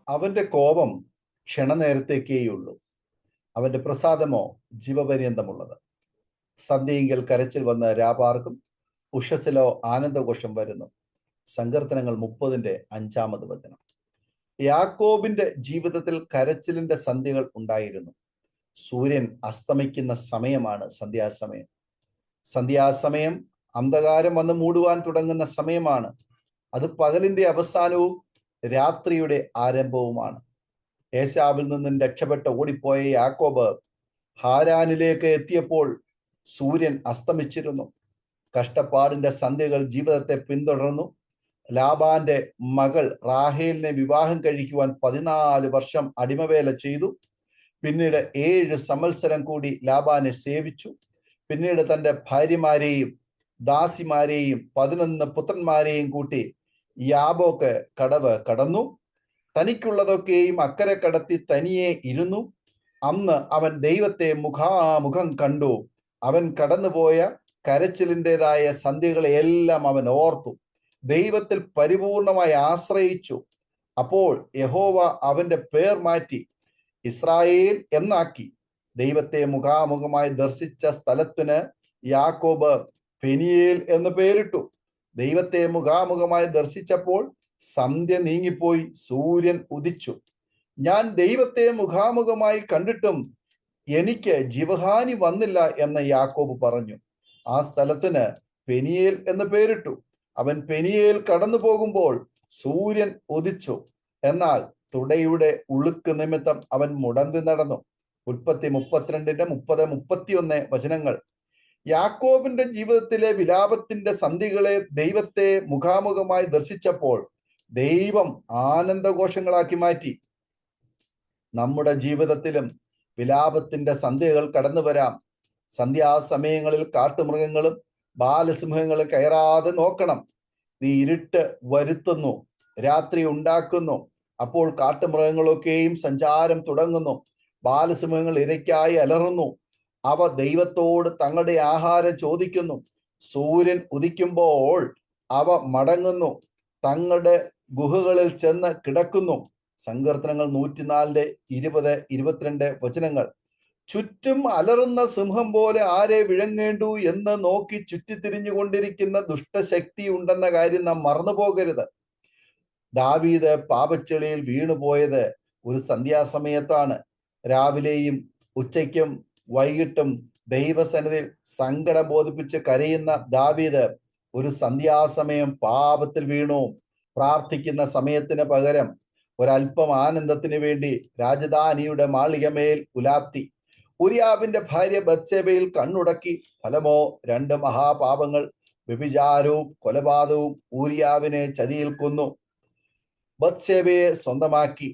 അവന്റെ കോപം ക്ഷണനേരത്തേക്കേയുള്ളൂ, അവന്റെ പ്രസാദമോ ജീവപര്യന്തമുള്ളത്. സന്ധ്യയെങ്കിൽ കരച്ചിൽ വന്ന് രാപാർക്കും, ഉഷസ്സിലോ ആനന്ദഘോഷം വരുന്നു. സങ്കീർത്തനങ്ങൾ 30:5 യാക്കോബിന്റെ ജീവിതത്തിൽ കരച്ചിലിന്റെ സന്ധ്യകൾ ഉണ്ടായിരുന്നു. സൂര്യൻ അസ്തമിക്കുന്ന സമയമാണ് സന്ധ്യാസമയം. സന്ധ്യാസമയം അന്ധകാരം വന്ന് മൂടുവാൻ തുടങ്ങുന്ന സമയമാണ്. അത് പകലിന്റെ അവസാനവും രാത്രിയുടെ ആരംഭവുമാണ്. ഏശാവിൽ നിന്നും രക്ഷപ്പെട്ട് ഓടിപ്പോയ യാക്കോബ് ഹാരാനിലേക്ക് എത്തിയപ്പോൾ സൂര്യൻ അസ്തമിച്ചിരുന്നു. കഷ്ടപ്പാടിന്റെ സന്ധ്യകൾ ജീവിതത്തെ പിന്തുടർന്നു. ലാബാന്റെ മകൾ റാഹേലിനെ വിവാഹം കഴിക്കുവാൻ 14 വർഷം അടിമവേല ചെയ്തു. പിന്നീട് 7 സംവത്സരം കൂടി ലാബാനെ സേവിച്ചു. പിന്നീട് തന്റെ ഭാര്യമാരെയും ദാസിമാരെയും 11 പുത്രന്മാരെയും കൂട്ടി യാബോക്ക് കടവ് കടന്നു. തനിക്കുള്ളതൊക്കെയും അക്കരെ കടത്തി തനിയെ ഇരുന്നു. അന്ന് അവൻ ദൈവത്തെ മുഖാമുഖം കണ്ടു. അവൻ കടന്നുപോയ കരച്ചിലിൻ്റെതായ സന്ധ്യകളെയെല്ലാം അവൻ ഓർത്തു, ദൈവത്തിൽ പരിപൂർണമായി ആശ്രയിച്ചു. അപ്പോൾ യഹോവ അവന്റെ പേർ മാറ്റി ഇസ്രായേൽ എന്നാക്കി. ദൈവത്തെ മുഖാമുഖമായി ദർശിച്ച സ്ഥലത്തിന് യാക്കോബ് പെനിയേൽ എന്ന് പേരിട്ടു. ദൈവത്തെ മുഖാമുഖമായി ദർശിച്ചപ്പോൾ സന്ധ്യ നീങ്ങിപ്പോയി, സൂര്യൻ ഉദിച്ചു. ഞാൻ ദൈവത്തെ മുഖാമുഖമായി കണ്ടിട്ടും എനിക്ക് ജീവഹാനി വന്നില്ല എന്ന് യാക്കോബ് പറഞ്ഞു. ആ സ്ഥലത്തിന് പെനിയേൽ എന്ന് പേരിട്ടു. അവൻ പെനിയേൽ കടന്നു പോകുമ്പോൾ സൂര്യൻ ഉദിച്ചു. എന്നാൽ തുടയുടെ ഉളുക്ക് നിമിത്തം അവൻ മുടന്തി നടന്നു. ഉൽപ്പത്തി 32:30-31 യാക്കോബിന്റെ ജീവിതത്തിലെ വിലാപത്തിന്റെ സന്ധികളെ ദൈവത്തെ മുഖാമുഖമായി ദർശിച്ചപ്പോൾ ദൈവം ആനന്ദഘോഷങ്ങളാക്കി മാറ്റി. നമ്മുടെ ജീവിതത്തിലും വിലാപത്തിന്റെ സന്ധ്യകൾ കടന്നു വരാം. സന്ധ്യാസമയങ്ങളിൽ കാട്ടുമൃഗങ്ങളും ബാലസിംഹങ്ങളും കയറാതെ നോക്കണം. നീ ഇരുട്ട് വരുത്തുന്നു, രാത്രി ഉണ്ടാക്കുന്നു. അപ്പോൾ കാട്ടുമൃഗങ്ങളൊക്കെയും സഞ്ചാരം തുടങ്ങുന്നു. ബാലസിംഹങ്ങൾ ഇരയ്ക്കായി അലറുന്നു. അവ ദൈവത്തോട് തങ്ങളുടെ ആഹാരം ചോദിക്കുന്നു. സൂര്യൻ ഉദിക്കുമ്പോൾ അവ മടങ്ങുന്നു, തങ്ങളുടെ ഗുഹകളിൽ ചെന്ന് കിടക്കുന്നു. സങ്കീർത്തനങ്ങൾ 104:20-22 ചുറ്റും അലറുന്ന സിംഹം പോലെ ആരെ വിഴുങ്ങേണ്ടു എന്ന് നോക്കി ചുറ്റിത്തിരിഞ്ഞുകൊണ്ടിരിക്കുന്ന ദുഷ്ടശക്തി ഉണ്ടെന്ന കാര്യം നാം മറന്നു പോകരുത്. ദാവീദ് പാപച്ചെളിയിൽ വീണുപോയത് ഒരു സന്ധ്യാസമയത്താണ്. രാവിലെയും ഉച്ചയ്ക്കും വൈകിട്ടും ദൈവസന്നിധിയിൽ സങ്കടം ബോധിപ്പിച്ച് കരയുന്ന ദാവീദ് ഒരു സന്ധ്യാസമയം പാപത്തിൽ വീണു. പ്രാർത്ഥിക്കുന്ന സമയത്തിന് പകരം ഒരല്പം ആനന്ദത്തിന് വേണ്ടി രാജധാനിയുടെ മാളികമേൽ ഉലാത്തി. ഊരിയാവിന്റെ ഭാര്യ ബത്ശേബയിൽ കണ്ണുടക്കി. ഫലമോ 2 മഹാപാപങ്ങൾ, വ്യഭിചാരവും കൊലപാതകവും. ഊരിയാവിനെ ചതിയിൽ കൊന്നു, ബത്ശേബയെ സ്വന്തമാക്കി.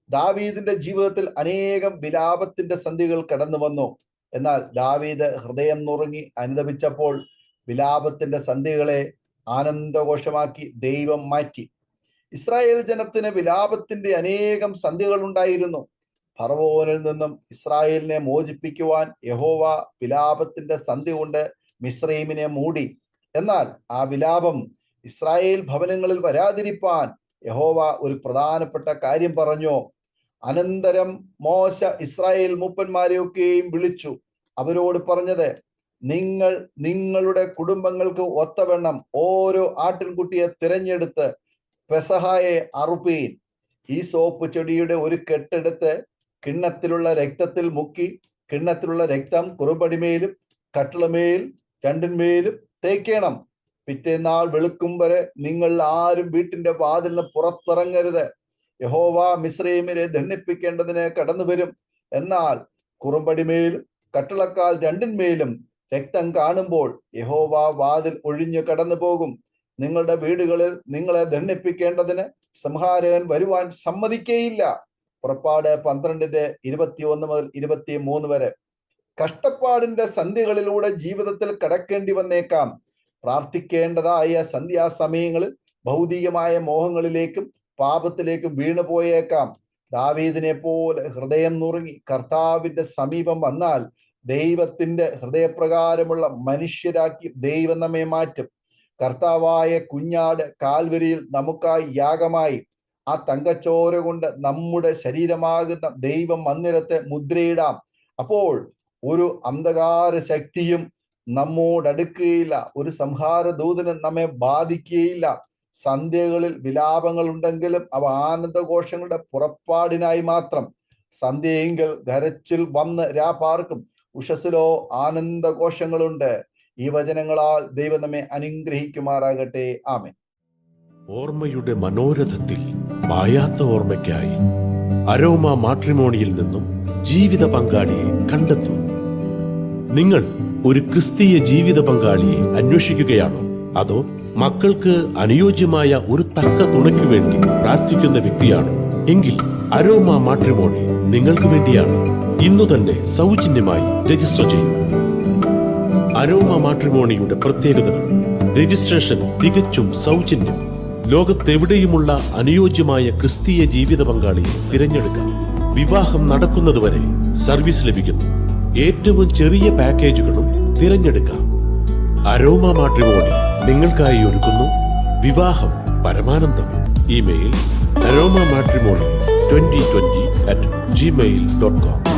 ദാവീദിന്റെ ജീവിതത്തിൽ അനേകം വിലാപത്തിന്റെ സന്ധികൾ കടന്നു വന്നു. എന്നാൽ ദാവീദ് ഹൃദയം നുറുങ്ങി അനുതപിച്ചപ്പോൾ വിലാപത്തിന്റെ സന്ധികളെ ആനന്ദഘോഷമാക്കി ദൈവം മാറ്റി. ഇസ്രായേൽ ജനത്തിന് വിലാപത്തിന്റെ അനേകം സന്ധികൾ ഉണ്ടായിരുന്നു. ഫറവോനിൽ നിന്നും ഇസ്രായേലിനെ മോചിപ്പിക്കുവാൻ യഹോവ വിലാപത്തിന്റെ സന്ധി കൊണ്ട് മിസ്രയീമിനെ മൂടി. എന്നാൽ ആ വിലാപം ഇസ്രായേൽ ഭവനങ്ങളിൽ വരാതിരിപ്പാൻ യഹോവ ഒരു പ്രധാനപ്പെട്ട കാര്യം പറഞ്ഞു. അനന്തരം മോശ ഇസ്രായേൽ മൂപ്പന്മാരെയൊക്കെയും വിളിച്ചു അവരോട് പറഞ്ഞത്, നിങ്ങൾ നിങ്ങളുടെ കുടുംബങ്ങൾക്ക് ഒത്തവണ്ണം ഓരോ ആട്ടിൻകുട്ടിയെ തിരഞ്ഞെടുത്ത് പെസഹായെ അറുപ്പീൻ. ഈ സോപ്പ് ചെടിയുടെ ഒരു കെട്ടെടുത്ത് കിണ്ണത്തിലുള്ള രക്തത്തിൽ മുക്കി, കിണ്ണത്തിലുള്ള രക്തം കുറുമ്പടിമേലും കട്ടിളമേൽ രണ്ടിന്മേലും തേക്കണം. പിറ്റേന്നാൾ വെളുക്കും വരെ നിങ്ങൾ ആരും വീട്ടിന്റെ വാതിലിന് പുറത്തിറങ്ങരുത്. യഹോവ മിസ്രയീമിനെ ദണ്ഡിപ്പിക്കേണ്ടതിന് കടന്നു വരും. എന്നാൽ കുറുമ്പടിമേലും കട്ടിളക്കാൽ രണ്ടിന്മേലും രക്തം കാണുമ്പോൾ യഹോവ വാതിൽ ഒഴിഞ്ഞു കടന്നു പോകും. നിങ്ങളുടെ വീടുകളിൽ നിങ്ങളെ ദണ്ഡിപ്പിക്കേണ്ടതിന് സംഹാരകൻ വരുവാൻ സമ്മതിക്കേയില്ല. പുറപ്പാട് 12:21-23 കഷ്ടപ്പാടിന്റെ സന്ധ്യകളിലൂടെ ജീവിതത്തിൽ കടക്കേണ്ടി വന്നേക്കാം. പ്രാർത്ഥിക്കേണ്ടതായ സന്ധ്യാസമയങ്ങളിൽ ഭൗതികമായ മോഹങ്ങളിലേക്കും പാപത്തിലേക്കും വീണു പോയേക്കാം. ദാവീദിനെ പോലെ ഹൃദയം നുറുങ്ങി കർത്താവിന്റെ സമീപം വന്നാൽ ദൈവത്തിന്റെ ഹൃദയപ്രകാരമുള്ള മനുഷ്യരാക്കി ദൈവം നമ്മെ മാറ്റും. കർത്താവായ കുഞ്ഞാട് കാൽവരിയിൽ നമുക്കായി യാഗമായി. ആ തങ്കച്ചോര കൊണ്ട് നമ്മുടെ ശരീരമാകുന്ന ദൈവ മന്ദിരത്തെ മുദ്രയിടാം. അപ്പോൾ ഒരു അന്ധകാര ശക്തിയും നമ്മോടടുക്കുകയില്ല, ഒരു സംഹാര ദൂതനും നമ്മെ ബാധിക്കുകയില്ല. സന്ധ്യകളിൽ വിലാപങ്ങൾ ഉണ്ടെങ്കിലും അവ ആനന്ദഘോഷങ്ങളുടെ പുറപ്പാടിനായി മാത്രം. സന്ധ്യയെങ്കിൽ കരച്ചിൽ വന്ന് രാപാർക്കും, ഉഷസ്സിലോ ആനന്ദഘോഷങ്ങളുണ്ട്. ഈ വചനങ്ങളാൽ ദൈവം നമ്മെ അനുഗ്രഹിക്കുമാറാകട്ടെ. ആമേൻ. ഓർമ്മയുടെ മനോരഥത്തിൽ മായാത്ത ഓർമ്മയ്ക്കായി അരോമ മാട്രിമോണിയിൽ നിന്നും ജീവിത പങ്കാളിയെ കണ്ടെത്തൂ. നിങ്ങൾ ഒരു ക്രിസ്തീയ ജീവിത പങ്കാളിയെ അന്വേഷിക്കുകയാണോ? അതോ മക്കൾക്ക് അനുയോജ്യമായ ഒരു തക്ക തുണയ്ക്കു വേണ്ടി പ്രാർത്ഥിക്കുന്ന വ്യക്തിയാണോ? എങ്കിൽ അരോമ മാട്രിമോണി നിങ്ങൾക്ക് വേണ്ടിയാണ്. ഇന്നു തന്നെ സൗജന്യമായി രജിസ്റ്റർ ചെയ്യൂ. അരോമ മാട്രിമോണിയുടെ പ്രത്യേകതകൾ: രജിസ്ട്രേഷൻ തികച്ചും സൗജന്യം. ലോകത്തെവിടെയുമുള്ള അനുയോജ്യമായ ക്രിസ്തീയ ജീവിത പങ്കാളിയെ തിരഞ്ഞെടുക്കാം. വിവാഹം നടക്കുന്നതുവരെ സർവീസ് ലഭിക്കുന്നു. ഏറ്റവും ചെറിയ പാക്കേജുകളും തിരഞ്ഞെടുക്കാം. അരോമ മാട്രിമോണി നിങ്ങൾക്കായി ഒരുക്കുന്നു വിവാഹം പരമാനന്ദം. Email aroma matrimony2020@gmail.com